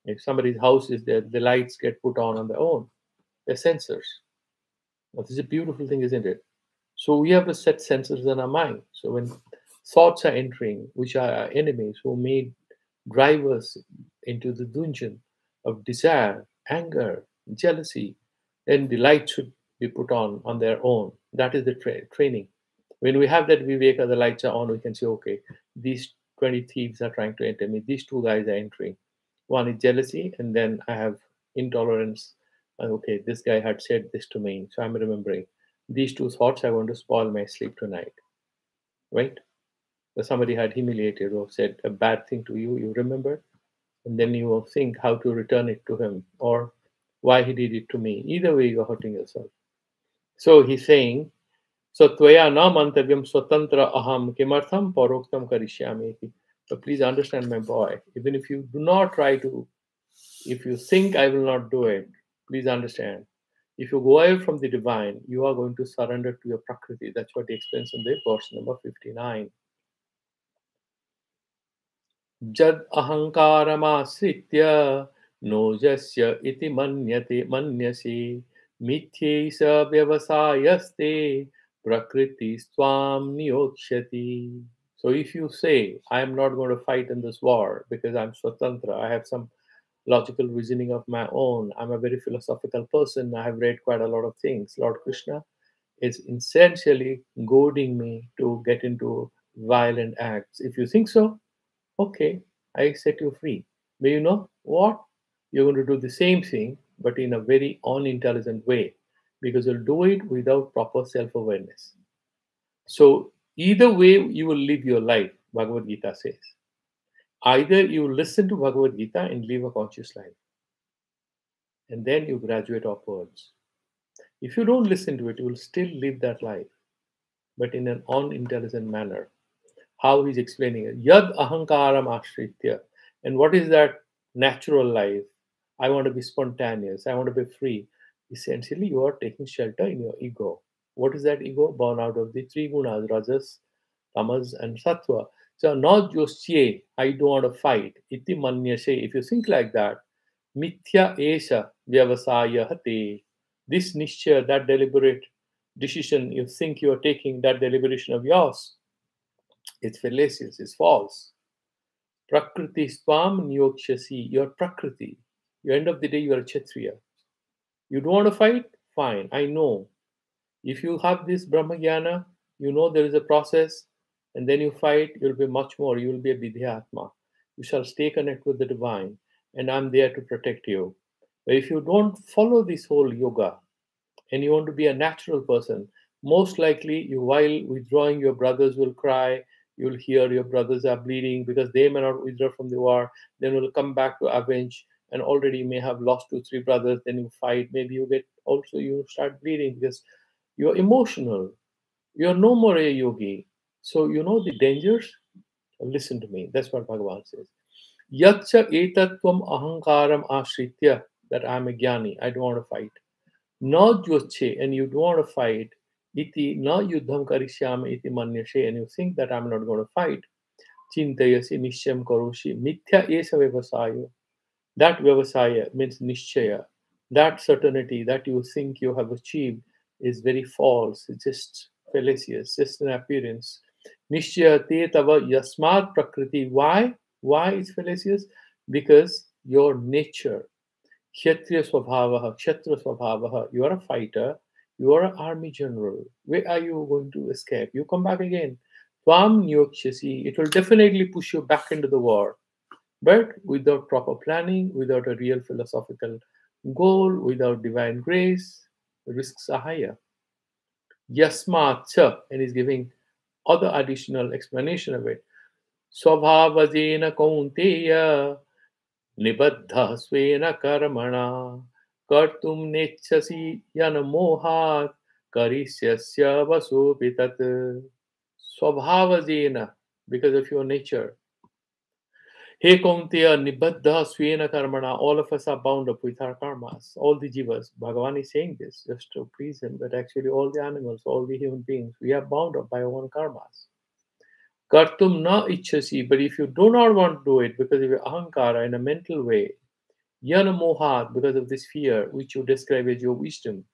Speaker 1: If somebody's house is there, the lights get put on their own. They're sensors. This is a beautiful thing, isn't it? So we have to set sensors in our mind. So when thoughts are entering, which are our enemies, who may drive us into the dungeon of desire, anger, jealousy, then the light should be put on their own. That is the training. When we have that viveka, the lights are on, we can say, okay, these 20 thieves are trying to enter me. These two guys are entering. One is jealousy, and then I have intolerance. Okay, this guy had said this to me, so I'm remembering. These two thoughts are going to spoil my sleep tonight, right? So somebody had humiliated or said a bad thing to you, you remember, and then you will think how to return it to him or why he did it to me. Either way, you're hurting yourself. So he's saying, so tvaya na mantavyam swatantra aham kimartham paroktam karishyami. So please understand, my boy, even if you do not try to, if you think I will not do it, please understand. If you go away from the divine, you are going to surrender to your prakriti. That's what he explains in the verse number 59. Jad ahankaramashritya nojasya iti manyate manyasi mithye sa vyavasayaste prakriti swam niyokshati. So if you say, I am not going to fight in this war because I'm swatantra, I have some logical reasoning of my own, I'm a very philosophical person, I have read quite a lot of things, Lord Krishna is essentially goading me to get into violent acts. If you think so, okay, I set you free. But you know what? You're going to do the same thing, but in a very unintelligent way, because you'll do it without proper self awareness. So, either way, you will live your life, Bhagavad Gita says. Either you listen to Bhagavad Gita and live a conscious life, and then you graduate upwards. If you don't listen to it, you will still live that life, but in an unintelligent manner. How he's explaining it. Yad ahankaram ashritya. And what is that natural life? I want to be spontaneous. I want to be free. Essentially, you are taking shelter in your ego. What is that ego? Born out of the three gunas, rajas, tamas, and sattva. So not just say, I don't want to fight. Iti manyase. If you think like that, mithya esha vyavasaya hate. This nishya, that deliberate decision you think you are taking, that deliberation of yours, it's fallacious, it's false. Prakriti swam niyokshasi, your prakriti. You end of the day, you are a Kshatriya. You don't want to fight? Fine, I know. If you have this Brahma Jnana, you know there is a process. And then you fight, you'll be much more. You will be a Vidhyatma. You shall stay connected with the divine, and I'm there to protect you. But if you don't follow this whole yoga and you want to be a natural person, most likely you, while withdrawing, your brothers will cry. You'll hear your brothers are bleeding because they may not withdraw from the war. Then will come back to avenge, and already you may have lost two, three brothers. Then you fight. Maybe you get also you start bleeding because you're emotional. You're no more a yogi. So you know the dangers. Listen to me. That's what Bhagavan says. Yatcha etatvam ahankaram ashritya, that I'm a jnani. I don't want to fight. Na jyoche, and you don't want to fight. Iti na yuddham karishyam iti manyashe, and you think that I'm not going to fight. Chintayasi nishyam karoshi. Mithya esa vyavasayo. That vyavasaya means nishchaya. That certainty that you think you have achieved is very false. It's just fallacious, just an appearance. Nishchaya te tava yasmat prakriti. Why? Why it's fallacious? Because your nature, kshatriya swabhavaha, kshatriya swabhavaha, you are a fighter, you are an army general. Where are you going to escape? You come back again. Tvam nyokshasi, it will definitely push you back into the war. But without proper planning, without a real philosophical goal, without divine grace, the risks are higher. Yasmat cha, and he's giving other additional explanation of it. Swabhavajena kaunteya nibaddha svena karmana kartum nechasi yana mohat karisyasya vasupitat. Swabhavajena, because of your nature. Hey Kaunteya, Nibaddha Swena Karmana, all of us are bound up with our karmas, all the jivas. Bhagavan is saying this just to please him, but actually all the animals, all the human beings, we are bound up by our own karmas. Kartum na ichhasi, but if you do not want to do it because of your ahankara in a mental way, yana mohat, because of this fear, which you describe as your wisdom,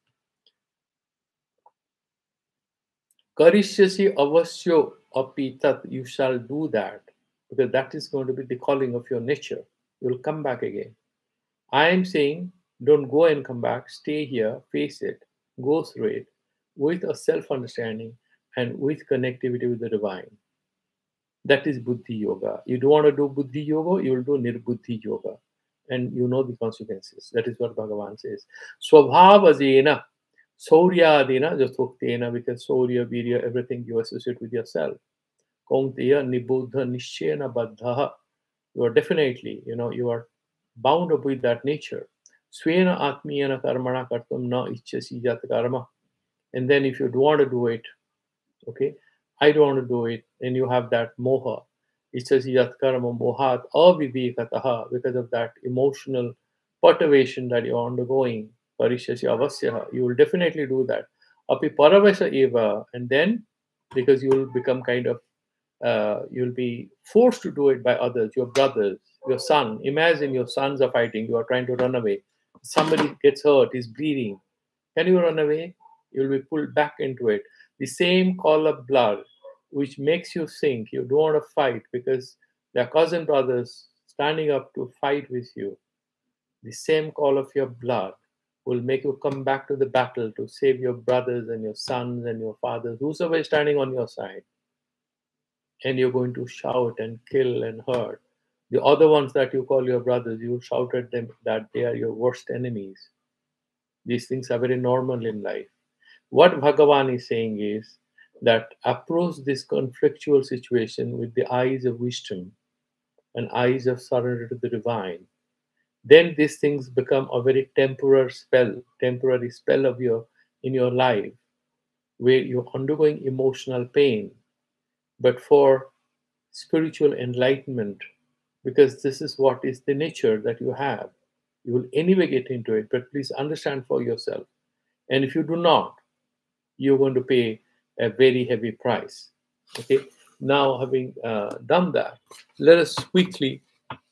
Speaker 1: karishyasi avasyo apitat, you shall do that, because that is going to be the calling of your nature. You will come back again. I am saying don't go and come back, stay here, face it, go through it with a self understanding and with connectivity with the divine. That is Buddhi Yoga. You don't want to do Buddhi Yoga, you will do Nirbuddhi Yoga. And you know the consequences. That is what Bhagavan says. Swabhavajena, Sauryadena, Jathoktena, because Saurya, Virya, everything you associate with yourself. Kaunteya, Nibuddha, Nishchena, Baddha. You are definitely, you are bound up with that nature. Swena atmiyana karmana kartum na ichchasi jat karma. And then if you don't want to do it, okay, I don't want to do it, and you have that moha. Ichchasi jat karma mohat avivekataha, because of that emotional perturbation that you're undergoing. Parishasi avasyaha, you will definitely do that. Api paravasa eva, and then because you will become kind of you'll be forced to do it by others, your brothers, your son. Imagine your sons are fighting, you are trying to run away. Somebody gets hurt, he's bleeding. Can you run away? You'll be pulled back into it. The same call of blood, which makes you think you don't want to fight because their cousin brothers standing up to fight with you. The same call of your blood will make you come back to the battle to save your brothers and your sons and your fathers, whosoever is standing on your side, and you're going to shout and kill and hurt. The other ones that you call your brothers, you shout at them that they are your worst enemies. These things are very normal in life. What Bhagavan is saying is that approach this conflictual situation with the eyes of wisdom and eyes of surrender to the divine. Then these things become a very temporary spell of your in your life where you're undergoing emotional pain. But for spiritual enlightenment, because this is what is the nature that you have. You will anyway get into it, but please understand for yourself. And if you do not, you're going to pay a very heavy price. Okay. Now, having done that, let us quickly,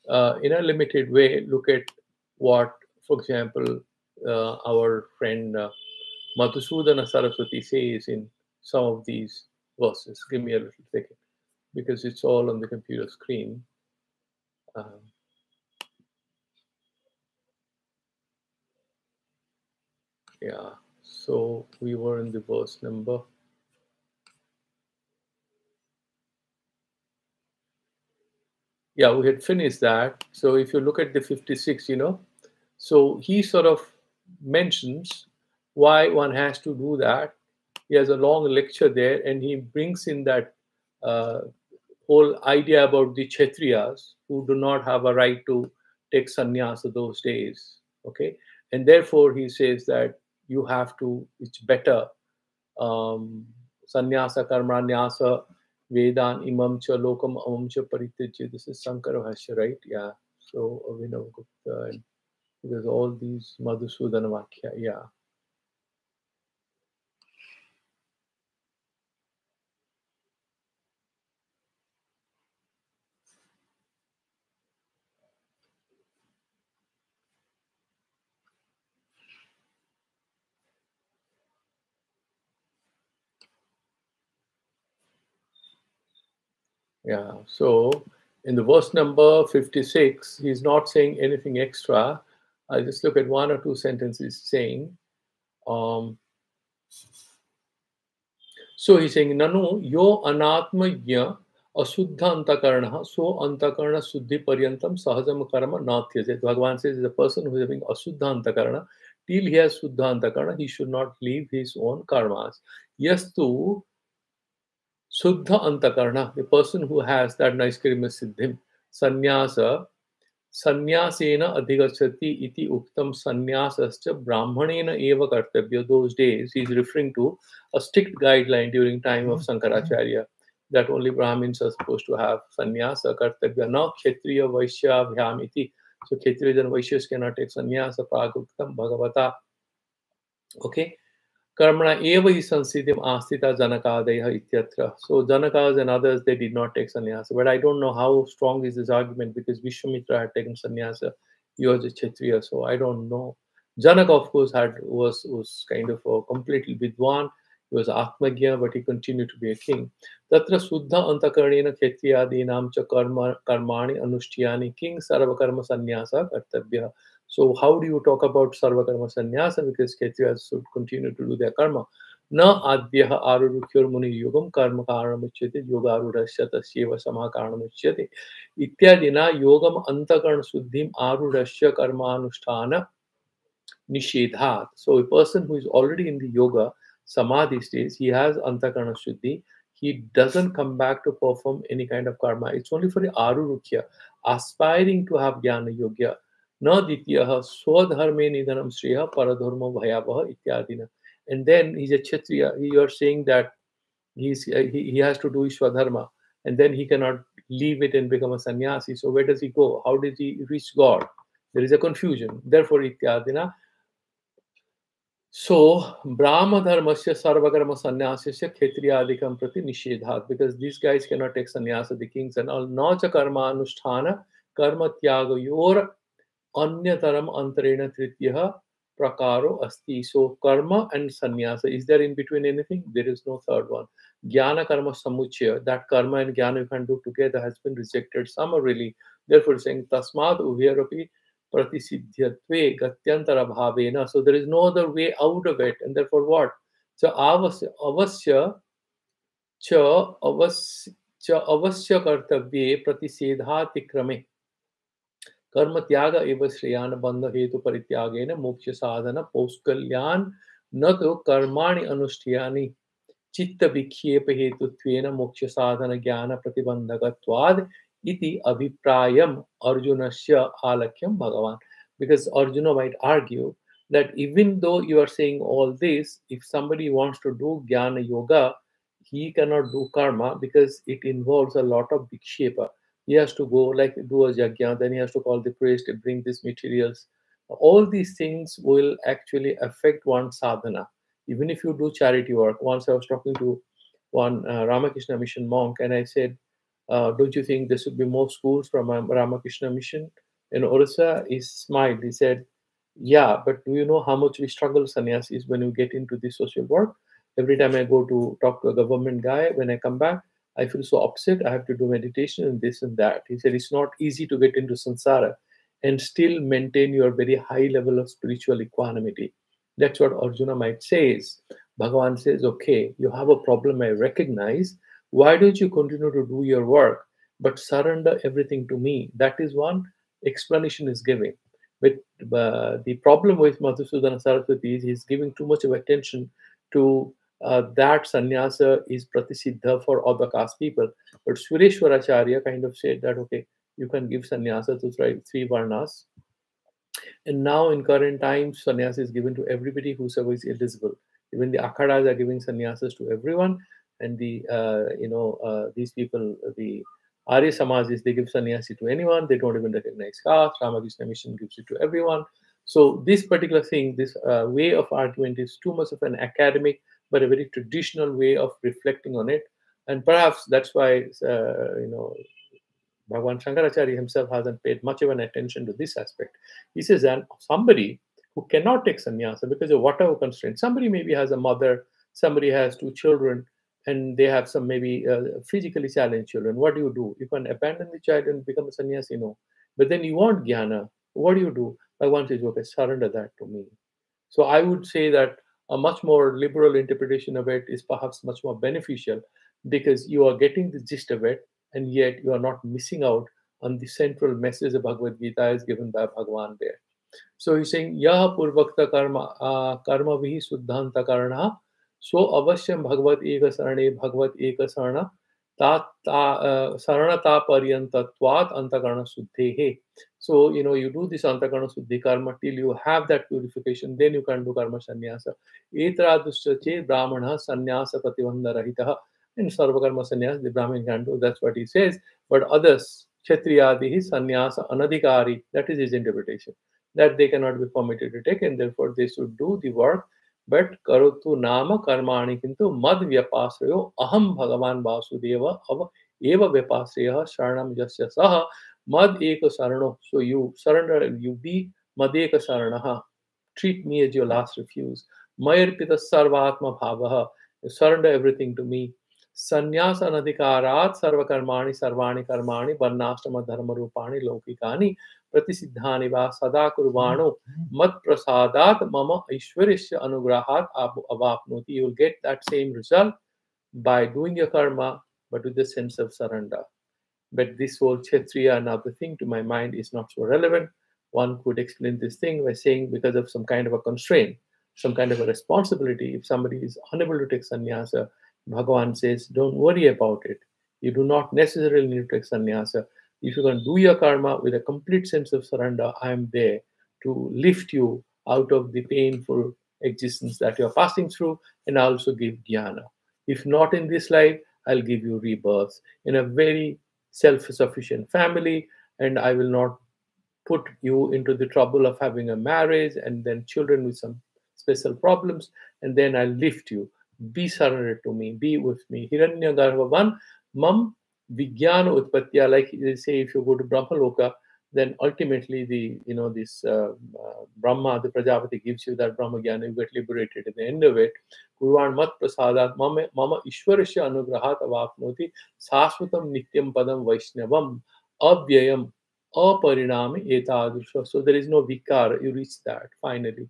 Speaker 1: in a limited way, look at what, for example, our friend Madhusudana Saraswati says in some of these verses. Give me a little second because it's all on the computer screen. Um, yeah, so we were in the verse number. Yeah, we had finished that. So if you look at the 56, so he sort of mentions why one has to do that. He has a long lecture there, and he brings in that uh, whole idea about the Kshatriyas who do not have a right to take sannyasa those days. Okay, and therefore he says that you have to. It's better sannyasa karmanyasa vedan imam cha lokam amam cha paritijya. This is Shankara Bhasya, right? Yeah. So Abhinav Gupta and there's all these Madhusudana Vakya. Yeah. Yeah. So in the verse number 56, he's not saying anything extra. I'll just look at one or two sentences saying, um, so he's saying, Nanu, yo anatmajna ashuddha antakarna, so antakarna suddhi paryantam sahajam karma natyase. Bhagavan says, the person who is having ashuddha antakarna, till he has suddha antakarna, he should not leave his own karmas. Yastu Suddha Antakarna, the person who has that Naiskirma Siddhim, Sannyasa, Sannyasena Adhigachati iti Uktam Sannyasascha Brahmanena Eva Kartabhya. Those days, he's referring to a strict guideline during time of Sankaracharya that only Brahmins are supposed to have Sannyasa Kartabhya. Now, Kshatriya Vaishya Bhyam iti. So, Kshatriyas and Vaishyas cannot take Sannyasa Praguktam Bhagavata. Okay. Karmana eva hi sansiddhim astita janakadaya ityatra. So Janakas and others, they did not take sannyasa. But I don't know how strong is this argument because Vishwamitra had taken sannyasa. He was a Kshatriya, so I don't know. Janaka, of course, was kind of a completely vidwan. He was Atmagya, but he continued to be a king. Tatra suddha antakarnena kshatriyadinam cha karmani anushtiyani king sarvakarma sannyasa kartabhya. So how do you talk about sarvakarma sannyasa? Because Kshatriyas should continue to do their karma. Na adhyaha arurukyur muni yogam karma karanamachyate yogarudasya tasyeva sama karanamachyate ityadina yogam antakarna suddhim arudasya karma anusthana nishedhat. So a person who is already in the yoga samadhi stage, he has antakarna shuddhi. He doesn't come back to perform any kind of karma. It's only for the arurukya, aspiring to have jnana yogya. Na dityaha swadharme nidhanam shreya paradharma bhayavaha ityadina. And then he's a kshatriya. You are saying that he has to do Ishwadharma and then he cannot leave it and become a sannyasi. So where does he go? How does he reach God? There is a confusion. Therefore, ityadina. So, Brahma Dharmasya Sarvakarma Sannyasya Kshatriyadikam Prati Nishedhat, because these guys cannot take sannyasa, the kings and all. Nacha Karma Anusthana Karma Tyaga Yor Anyataram Antarena Trityaha Prakaro Asti. So, karma and sannyasa, is there in between anything? There is no third one. Jnana Karma Samuchaya, that karma and jnana you can do together, has been rejected summarily. Therefore, saying Tasmad Uvirapi Pratisiddhyatve Gatyantara Bhavena. So there is no other way out of it. And therefore what? So avasya cha avasya kartavye pratisedhatikrame कर्म त्याग एवं श्रेयान बंध हेतु परित्यागेन मोक्ष साधन पौष्कल्यान न तो कर्माणि अनुष्ठियानि चित्त विक्षेप हेतुत्वेन मोक्ष साधन ज्ञान प्रतिबंधकत्वाद इति अभिप्रायम अर्जुनस्य आलक्ष्यम भगवान. Because Arjuna might argue that even though you are saying all this, if somebody wants to do jnana yoga, he cannot do karma because it involves a lot of vikshepa. He has to go like do a yajna, then he has to call the priest to bring these materials. All these things will actually affect one sadhana. Even if you do charity work. Once I was talking to one Ramakrishna Mission monk, and I said, "Don't you think there should be more schools from Ramakrishna Mission in Orissa?" He smiled. He said, "Yeah, but do you know how much we struggle, sannyasis, when you get into this social work? Every time I go to talk to a government guy, when I come back, I feel so upset. I have to do meditation and this and that." He said, "It's not easy to get into samsara and still maintain your very high level of spiritual equanimity." That's what Arjuna might say. Bhagavan says, "Okay, you have a problem, I recognize. Why don't you continue to do your work? but surrender everything to me. That is one explanation is giving. But the problem with Madhusudana Saraswati is he's giving too much of attention to that sannyasa is pratisiddha for other caste people. But Sureshwaracharya kind of said that, okay, you can give sannyasa to three varnas. And now in current times, sannyasa is given to everybody whosoever is eligible. Even the akhadas are giving sannyasas to everyone. And these people, the Arya Samajis, they give sannyasi to anyone. They don't even recognize caste. Ramakrishna Mission gives it to everyone. So this particular thing, this way of argument is too much of an academic, but a very traditional way of reflecting on it. And perhaps that's why, Bhagavan Shankaracharya himself hasn't paid much of an attention to this aspect. He says that somebody who cannot take sannyasa because of whatever constraint, somebody maybe has a mother, somebody has two children, and they have some maybe physically challenged children. What do? You can abandon the child and become a sannyasi? No. But then you want jnana. What do? Bhagavan says, okay, surrender that to me. So I would say that a much more liberal interpretation of it is perhaps much more beneficial because you are getting the gist of it and yet you are not missing out on the central message of Bhagavad Gita is given by Bhagavan there. So he's saying, Yaha purvakta karma vihi suddhanta karna, so avasyam bhagavad eka sarane bhagavad eka sarana saranata paryantatvat antakarna suddhehe. So, you do this antakarna suddhi karma till you have that purification, then you can do karma sannyasa. Etraduscha brahmana sannyasa prativandha rahitaha. In sarvakarma sannyasa, the Brahmin can do, that's what he says. But others, kshatriyadihi sannyasa anadhikari, that is his interpretation, that they cannot be permitted to take, and therefore they should do the work. But karotu nama karmani kintu mad vyapasrayo aham bhagavan vasudeva eva vyapasraya sharanam jasya saha mad eka sarano. So you surrender and you be madeka saranaha. Treat me as your last refuge. Mayarpita sarvatma bhavaha. You surrender everything to me. Sannyasa anadhikarat sarvakarmani sarvani karmani varnashrama dharma rupani laukikani pratisiddhani va sada kurvano mat prasadat mama ishwarishya anugrahat avapnoti. You will get that same result by doing your karma, but with the sense of surrender. But this whole Kshatriya and other thing to my mind is not so relevant. One could explain this thing by saying because of some kind of a constraint, some kind of a responsibility. If somebody is unable to take sannyasa, Bhagavan says, don't worry about it. You do not necessarily need to take sannyasa. If you can do your karma with a complete sense of surrender, I am there to lift you out of the painful existence that you're passing through and also give jnana. If not in this life, I'll give you rebirth in a very self-sufficient family, and I will not put you into the trouble of having a marriage and then children with some special problems, and then I'll lift you. Be surrendered to me, be with me. Hiranya Garbhavan Mam Vijnana Utpatya, like they say, if you go to Brahmaloka, then ultimately this Brahma, the Prajapati gives you that Brahma Jnana, you get liberated at the end of it. Kurvan Mat Prasadat Mama Ishwarasya Anugrahat Avapnoti Saswatam Nityam Padam Vaishnavam Avyayam Aparinami Etadrisha. So there is no vikar, you reach that finally.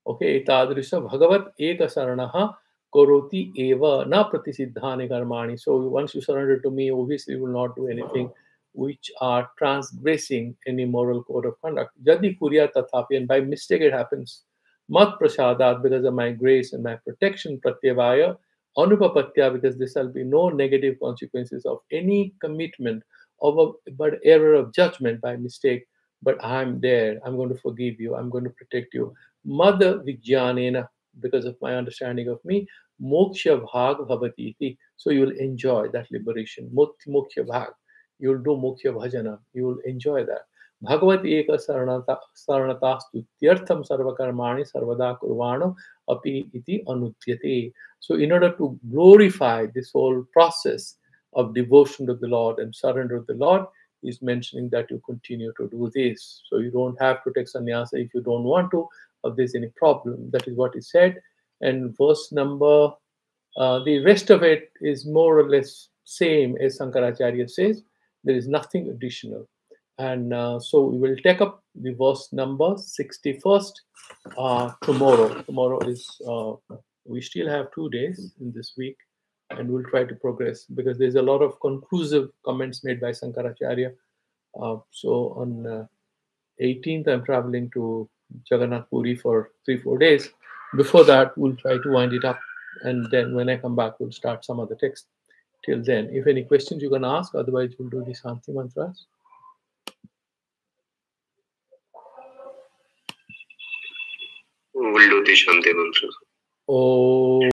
Speaker 1: Okay, Etadrisha Bhagavat Eka Saranaha Koroti Eva Na Pratisiddhani Karmani. So once you surrender to me, obviously you will not do anything which are transgressing any moral code of conduct. Jadi Kurya Tathapi, and by mistake it happens. Mat Prasadat, because of my grace and my protection, Pratyavaya, Anupapatya, because there shall be no negative consequences of any commitment of but error of judgment by mistake. But I'm there, I'm going to forgive you, I'm going to protect you. Mother Vijnanena, because of my understanding of me, Moksha Bhag Bhavatiti. So you will enjoy that liberation. Moksha Bhag. You will do Moksha Bhajana. You will enjoy that. Bhagavat Eka Saranatastu Tirtham Sarvakarmani Sarvada Kurvano Api Iti Anutyate. So in order to glorify this whole process of devotion to the Lord and surrender to the Lord, is mentioning that you continue to do this. So you don't have to take sannyasa if you don't want to, or there's any problem. That is what he said. And verse number, the rest of it is more or less same as Shankaracharya says. There is nothing additional. And so we will take up the verse number 61st tomorrow. Tomorrow is, we still have 2 days in this week. and we'll try to progress because there's a lot of conclusive comments made by Sankaracharya. So on 18th, I'm traveling to Jagannath Puri for 3-4 days. Before that, we'll try to wind it up, and then when I come back, we'll start some other text. Till then, if any questions you can ask, otherwise we'll do the Shanti mantras.
Speaker 2: We'll do the Shanti mantras.
Speaker 1: Oh.